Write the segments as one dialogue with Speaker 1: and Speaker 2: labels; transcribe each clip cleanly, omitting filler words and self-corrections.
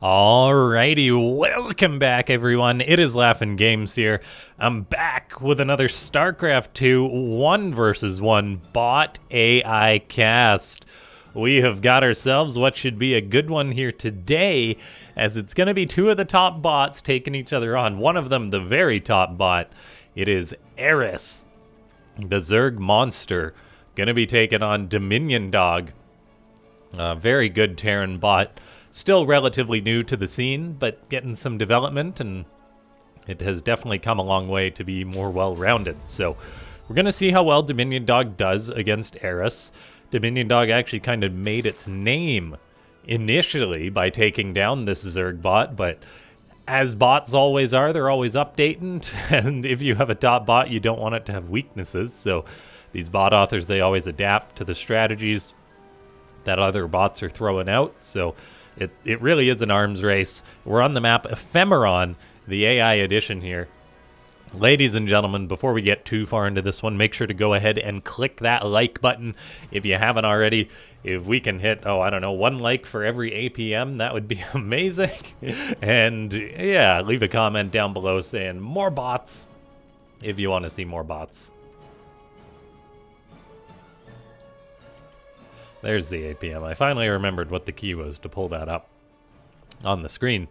Speaker 1: Alrighty, welcome back everyone. It is LaughNgamez here. I'm back with another Starcraft 2 1 versus 1 bot AI cast. We have got ourselves what should be a good one here today, as it's going to be two of the top bots taking each other on. One of them, the very top bot, it is Eris, the Zerg monster, going to be taking on DominionDog, a very good Terran bot. Still relatively new to the scene, but getting some development, and it has definitely come a long way to be more well-rounded. So we're going to see how well DominionDog does against Eris. DominionDog actually kind of made its name initially by taking down this Zerg bot, but as bots always are, they're always updating, and if you have a top bot, you don't want it to have weaknesses. So these bot authors, they always adapt to the strategies that other bots are throwing out. So it really is an arms race. We're on the map Ephemeron, the AI edition here. Ladies and gentlemen, before we get too far into this one, make sure to go ahead and click that like button if you haven't already. If we can hit, I don't know, 1 like for every APM, that would be amazing. And yeah, leave a comment down below saying more bots if you want to see more bots. There's the APM. I finally remembered what the key was to pull that up on the screen.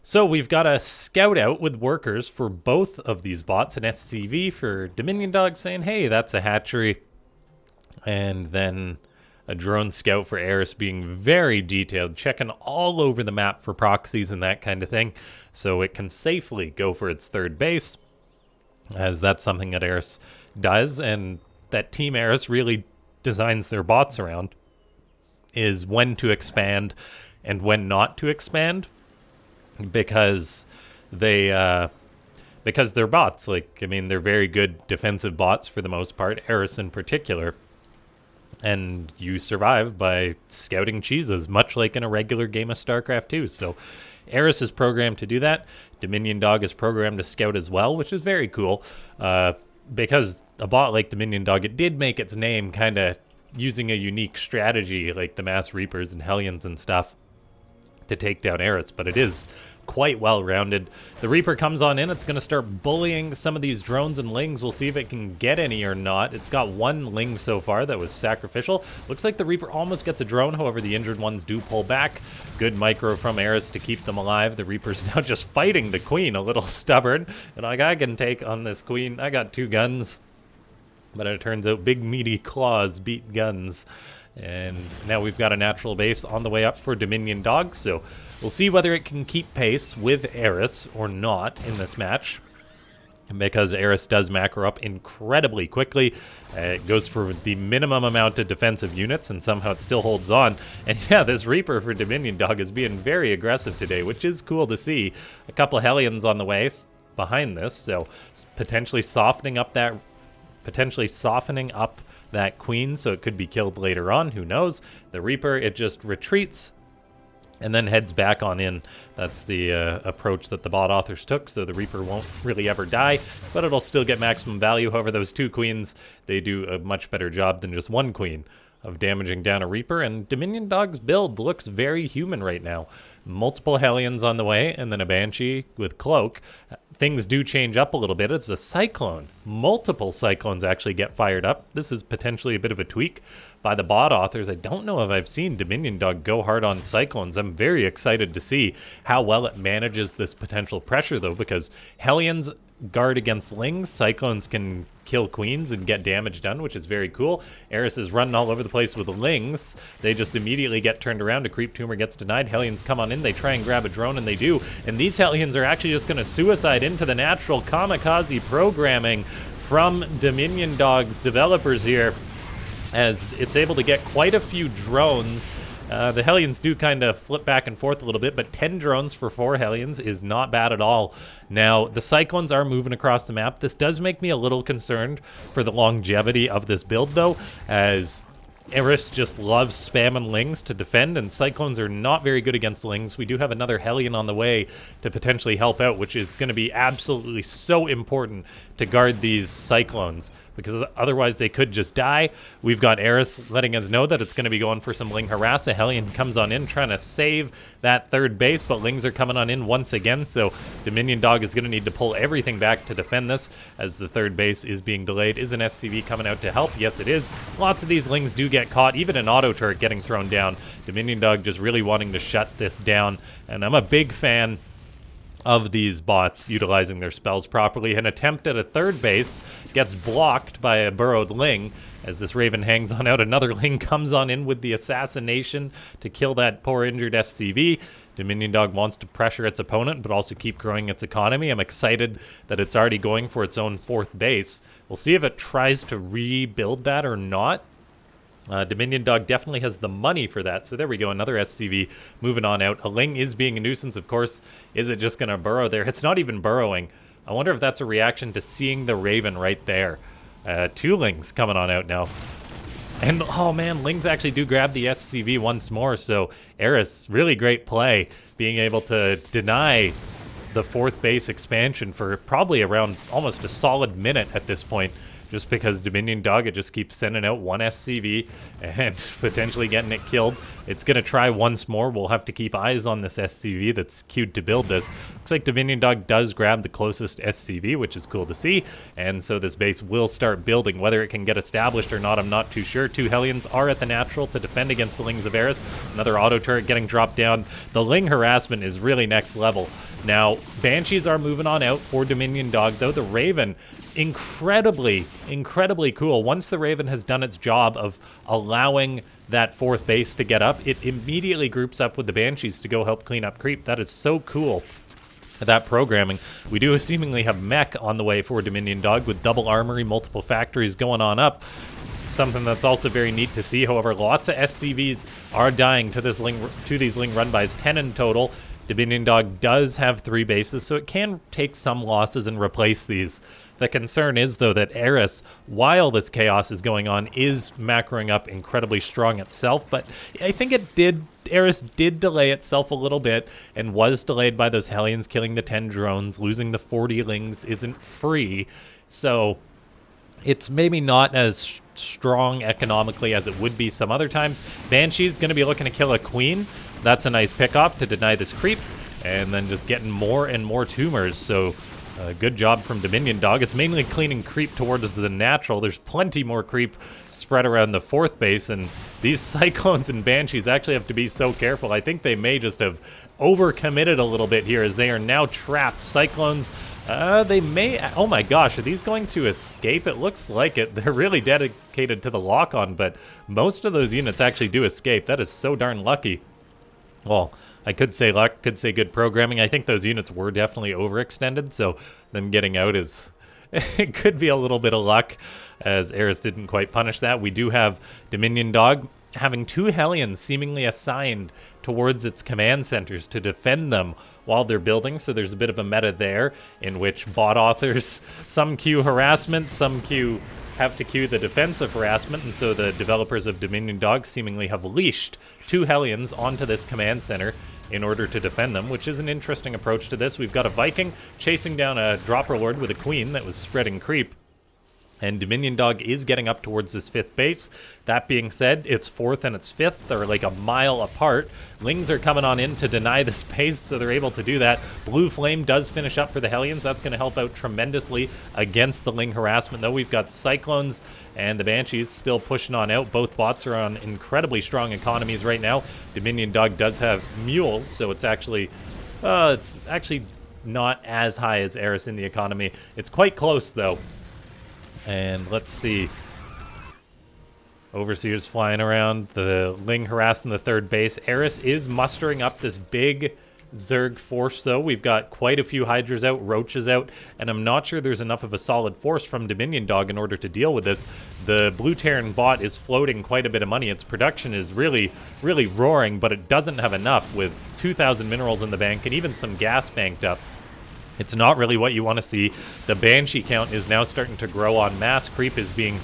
Speaker 1: So we've got a scout out with workers for both of these bots, an SCV for DominionDog saying, hey, that's a hatchery. And then a drone scout for Eris being very detailed, checking all over the map for proxies and that kind of thing, so it can safely go for its third base, as that's something that Eris does, and that Team Eris really designs their bots around, is when to expand and when not to expand, because they're bots. Like, I mean, they're very good defensive bots for the most part, Eris in particular, and you survive by scouting cheeses, much like in a regular game of StarCraft 2. So Eris is programmed to do that. DominionDog is programmed to scout as well, which is very cool. Because a bot like DominionDog, it did make its name kind of using a unique strategy like the Mass Reapers and Hellions and stuff to take down Eris, but it is quite well-rounded. The Reaper comes on in. It's going to start bullying some of these drones and lings. We'll see if it can get any or not. It's got one ling so far that was sacrificial. Looks like the Reaper almost gets a drone. However, the injured ones do pull back. Good micro from Eris to keep them alive. The Reaper's now just fighting the Queen, a little stubborn. And like, I can take on this Queen. I got 2 guns. But it turns out big meaty claws beat guns. And now we've got a natural base on the way up for DominionDog, so we'll see whether it can keep pace with Eris or not in this match, because Eris does macro up incredibly quickly. It goes for the minimum amount of defensive units, and somehow it still holds on. And yeah, this Reaper for DominionDog is being very aggressive today, which is cool to see. A couple of Hellions on the way behind this, so potentially softening up that Queen, so it could be killed later on, who knows. The Reaper, it just retreats and then heads back on in. That's the approach that the bot authors took, so the Reaper won't really ever die, but it'll still get maximum value. However, those 2 queens, they do a much better job than just 1 queen of damaging down a Reaper, and DominionDog's build looks very human right now. Multiple Hellions on the way, and then a Banshee with Cloak. Things do change up a little bit. It's a Cyclone. Multiple Cyclones actually get fired up. This is potentially a bit of a tweak by the bot authors. I don't know if I've seen DominionDog go hard on Cyclones. I'm very excited to see how well it manages this potential pressure, though, because Hellions guard against lings. Cyclones can kill queens and get damage done, which is very cool. Eris is running all over the place with the lings. They just immediately get turned around. A creep tumor gets denied. Hellions come on in. They try and grab a drone, and they do. And these Hellions are actually just going to suicide into the natural kamikaze programming from DominionDog's developers here, as it's able to get quite a few drones. The Hellions do kind of flip back and forth a little bit, but 10 drones for 4 Hellions is not bad at all. Now, the Cyclones are moving across the map. This does make me a little concerned for the longevity of this build, though, as Eris just loves spamming lings to defend, and Cyclones are not very good against lings. We do have another Hellion on the way to potentially help out, which is going to be absolutely so important to guard these Cyclones, because otherwise they could just die. We've got Eris letting us know that it's going to be going for some Ling harass. A Hellion comes on in trying to save that third base, but Lings are coming on in once again, so DominionDog is going to need to pull everything back to defend this, as the third base is being delayed. Is an SCV coming out to help? Yes, it is. Lots of these Lings do get caught, even an auto turret getting thrown down. DominionDog just really wanting to shut this down, and I'm a big fan of these bots utilizing their spells properly. An attempt at a third base gets blocked by a burrowed Ling. As this Raven hangs on out, another Ling comes on in with the assassination to kill that poor injured SCV. DominionDog wants to pressure its opponent, but also keep growing its economy. I'm excited that it's already going for its own fourth base. We'll see if it tries to rebuild that or not. DominionDog definitely has the money for that. So there we go, another SCV moving on out. A Ling is being a nuisance, of course. Is it just going to burrow there? It's not even burrowing. I wonder if that's a reaction to seeing the Raven right there. Two Lings coming on out now. And, oh man, Lings actually do grab the SCV once more. So Eris, really great play, being able to deny the fourth base expansion for probably around almost a solid minute at this point. Just because DominionDog, it just keeps sending out one SCV and potentially getting it killed. It's going to try once more. We'll have to keep eyes on this SCV that's queued to build this. Looks like DominionDog does grab the closest SCV, which is cool to see. And so this base will start building. Whether it can get established or not, I'm not too sure. Two Hellions are at the natural to defend against the Lings of Eris. Another auto turret getting dropped down. The Ling harassment is really next level. Now, Banshees are moving on out for DominionDog, though. The Raven, incredibly cool. Once the Raven has done its job of allowing that fourth base to get up, it immediately groups up with the Banshees to go help clean up creep. That is so cool. That programming. We do seemingly have mech on the way for DominionDog with double armory, multiple factories going on up. Something that's also very neat to see. However, lots of SCVs are dying to these Ling run-bys, 10 in total. DominionDog does have 3 bases, so it can take some losses and replace these. The concern is, though, that Eris, while this chaos is going on, is macroing up incredibly strong itself, but I think Eris did delay itself a little bit and was delayed by those Hellions killing the 10 drones. Losing the 40 Lings isn't free, so it's maybe not as strong economically as it would be some other times. Banshee's going to be looking to kill a Queen. That's a nice pickoff to deny this creep, and then just getting more and more tumors, so good job from DominionDog. It's mainly cleaning creep towards the natural. There's plenty more creep spread around the fourth base, and these Cyclones and Banshees actually have to be so careful. I think they may just have overcommitted a little bit here, as they are now trapped. Cyclones, they may... Oh my gosh, are these going to escape? It looks like it. They're really dedicated to the lock-on, but most of those units actually do escape. That is so darn lucky. Well, I could say luck, could say good programming. I think those units were definitely overextended, so them getting out is... it could be a little bit of luck, as Eris didn't quite punish that. We do have DominionDog having 2 Hellions seemingly assigned towards its command centers to defend them while they're building, so there's a bit of a meta there in which bot authors, some queue harassment, some have to queue the defensive harassment, and so the developers of DominionDog seemingly have leashed 2 Hellions onto this command center in order to defend them, which is an interesting approach to this. We've got a Viking chasing down a Dropper Lord with a Queen that was spreading creep, and DominionDog is getting up towards this 5th base. That being said, its 4th and its 5th are like a mile apart. Lings are coming on in to deny the space, so they're able to do that. Blue Flame does finish up for the Hellions. That's going to help out tremendously against the Ling harassment, though. We've got Cyclones and the Banshees still pushing on out. Both bots are on incredibly strong economies right now. DominionDog does have mules, so it's actually not as high as Eris in the economy. It's quite close, though. And let's see. Overseer's flying around. The Ling harassing the 3rd base. Eris is mustering up this big Zerg force, though. We've got quite a few Hydras out, Roaches out, and I'm not sure there's enough of a solid force from DominionDog in order to deal with this. The Blue Terran bot is floating quite a bit of money. Its production is really roaring, but it doesn't have enough with 2,000 minerals in the bank and even some gas banked up. It's not really what you want to see. The Banshee count is now starting to grow en masse. Creep is being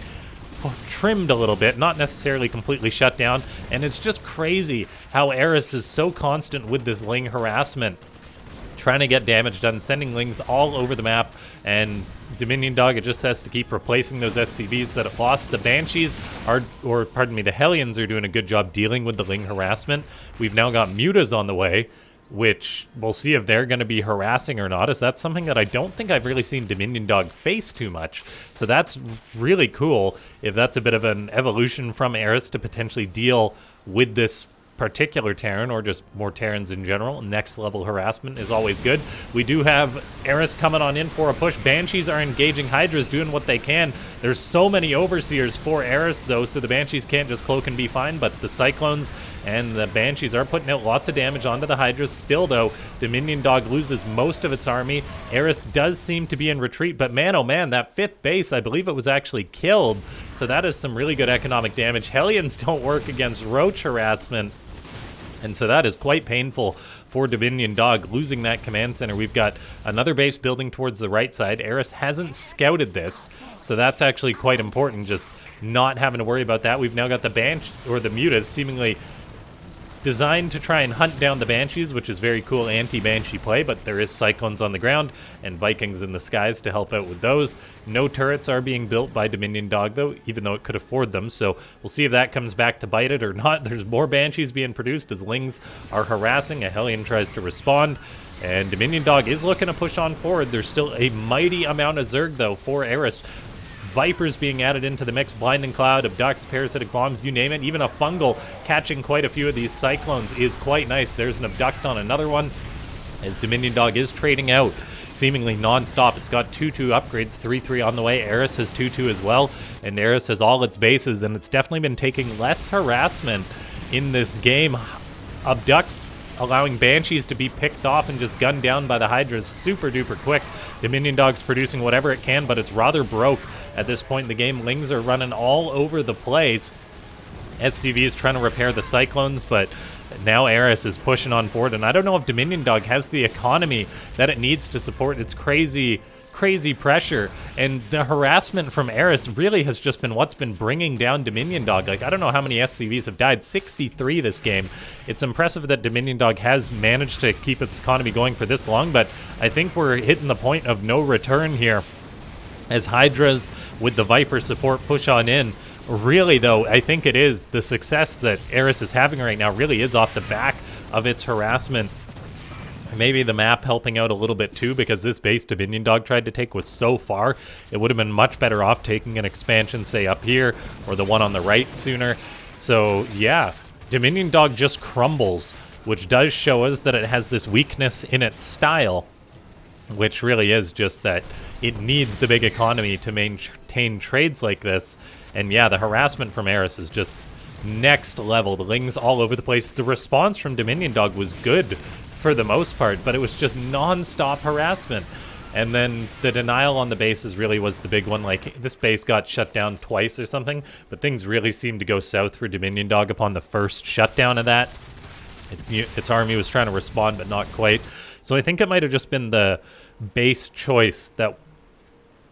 Speaker 1: trimmed a little bit, not necessarily completely shut down, and it's just crazy how Eris is so constant with this Ling harassment. trying to get damage done, sending Lings all over the map, and DominionDog, it just has to keep replacing those SCVs that it lost. The Banshees are, or pardon me, the Hellions are doing a good job dealing with the Ling harassment. We've now got Mutas on the way, which we'll see if they're going to be harassing or not, as that's something that I don't think I've really seen DominionDog face too much. So that's really cool if that's a bit of an evolution from Eris to potentially deal with this particular Terran, or just more Terrans in general. Next level harassment is always good. We do have Eris coming on in for a push. Banshees are engaging Hydras, doing what they can. There's so many Overseers for Eris, though, so the Banshees can't just cloak and be fine, but the Cyclones and the Banshees are putting out lots of damage onto the Hydras. Still, though, DominionDog loses most of its army. Eris does seem to be in retreat, but man, oh man, that 5th base, I believe it was actually killed, so that is some really good economic damage. Hellions don't work against Roach harassment, and so that is quite painful for DominionDog, losing that command center. We've got another base building towards the right side. Eris hasn't scouted this, so that's actually quite important, just not having to worry about that. We've now got the the Mutas seemingly designed to try and hunt down the Banshees, which is very cool anti-Banshee play, but there is Cyclones on the ground and Vikings in the skies to help out with those. No turrets are being built by DominionDog, though, even though it could afford them, so we'll see if that comes back to bite it or not. There's more Banshees being produced as Lings are harassing. A Hellion tries to respond, and DominionDog is looking to push on forward. There's still a mighty amount of Zerg, though, for Eris. Vipers being added into the mix, Blinding Cloud, Abducts, Parasitic Bombs, you name it. Even a Fungal catching quite a few of these Cyclones is quite nice. There's an Abduct on another one, as DominionDog is trading out seemingly non-stop. It's got 2-2 upgrades, 3-3 on the way. Eris has 2-2 as well, and Eris has all its bases, and it's definitely been taking less harassment in this game. Abducts allowing Banshees to be picked off and just gunned down by the Hydras super duper quick. DominionDog's producing whatever it can, but it's rather broke at this point in the game. Lings are running all over the place. SCV is trying to repair the Cyclones, but now Eris is pushing on forward, and I don't know if DominionDog has the economy that it needs to support its crazy pressure, and the harassment from Eris really has just been what's been bringing down DominionDog. Like, I don't know how many SCVs have died, 63 this game. It's impressive that DominionDog has managed to keep its economy going for this long, but I think we're hitting the point of no return here as Hydras with the Viper support push on in. Really, though, I think it is the success that Eris is having right now really is off the back of its harassment. Maybe the map helping out a little bit too, because this base DominionDog tried to take was so far. It would have been much better off taking an expansion, say, up here, or the one on the right sooner. So, yeah, DominionDog just crumbles, which does show us that it has this weakness in its style, which really is just that it needs the big economy to maintain trades like this. And yeah, the harassment from Eris is just next level. The Lings all over the place. The response from DominionDog was good for the most part, but it was just non-stop harassment. And then the denial on the bases really was the big one. Like, this base got shut down twice or something, but things really seemed to go south for DominionDog upon the first shutdown of that. Its army was trying to respond, but not quite. So I think it might have just been the base choice that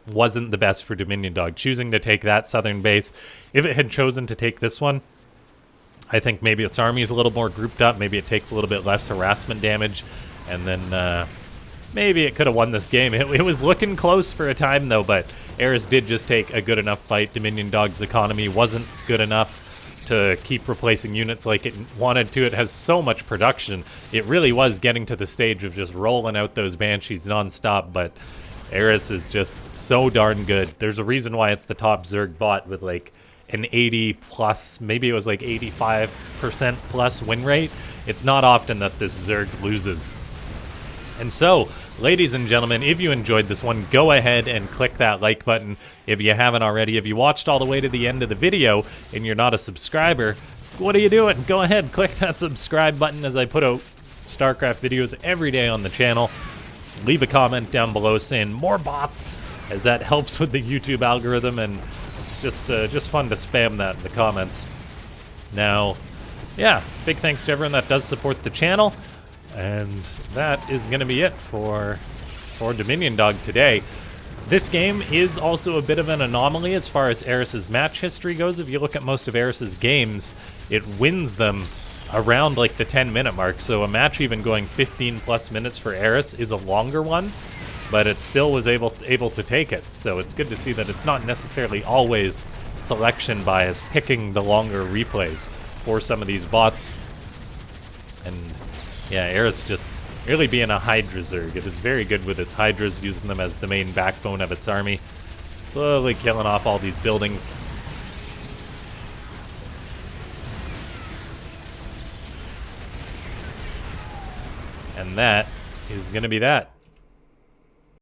Speaker 1: wasn't the best for DominionDog, choosing to take that southern base. If it had chosen to take this one, I think maybe its army is a little more grouped up. Maybe it takes a little bit less harassment damage, and then maybe it could have won this game. It was looking close for a time, though, but Eris did just take a good enough fight. DominionDog's economy wasn't good enough to keep replacing units like it wanted to. It has so much production. It really was getting to the stage of just rolling out those Banshees non-stop, but Eris is just so darn good. There's a reason why it's the top Zerg bot with like an 80 plus, maybe it was like 85% plus win rate. It's not often that this Zerg loses. And so, ladies and gentlemen, if you enjoyed this one, go ahead and click that like button if you haven't already. If you watched all the way to the end of the video and you're not a subscriber, what are you doing? Go ahead, click that subscribe button, as I put out StarCraft videos every day on the channel. Leave a comment down below saying more bots, as that helps with the YouTube algorithm, and it's just fun to spam that in the comments. Now, yeah, big thanks to everyone that does support the channel, and that is going to be it for DominionDog today. This game is also a bit of an anomaly as far as Eris's match history goes. If you look at most of Eris's games, it wins them around like the 10-minute mark. So a match even going 15 plus minutes for Eris is a longer one, but it still was able to take it. So it's good to see that it's not necessarily always selection bias picking the longer replays for some of these bots. And yeah, Eris just really being a Hydra Zerg. It is very good with its Hydras, using them as the main backbone of its army. Slowly killing off all these buildings. And that is going to be that.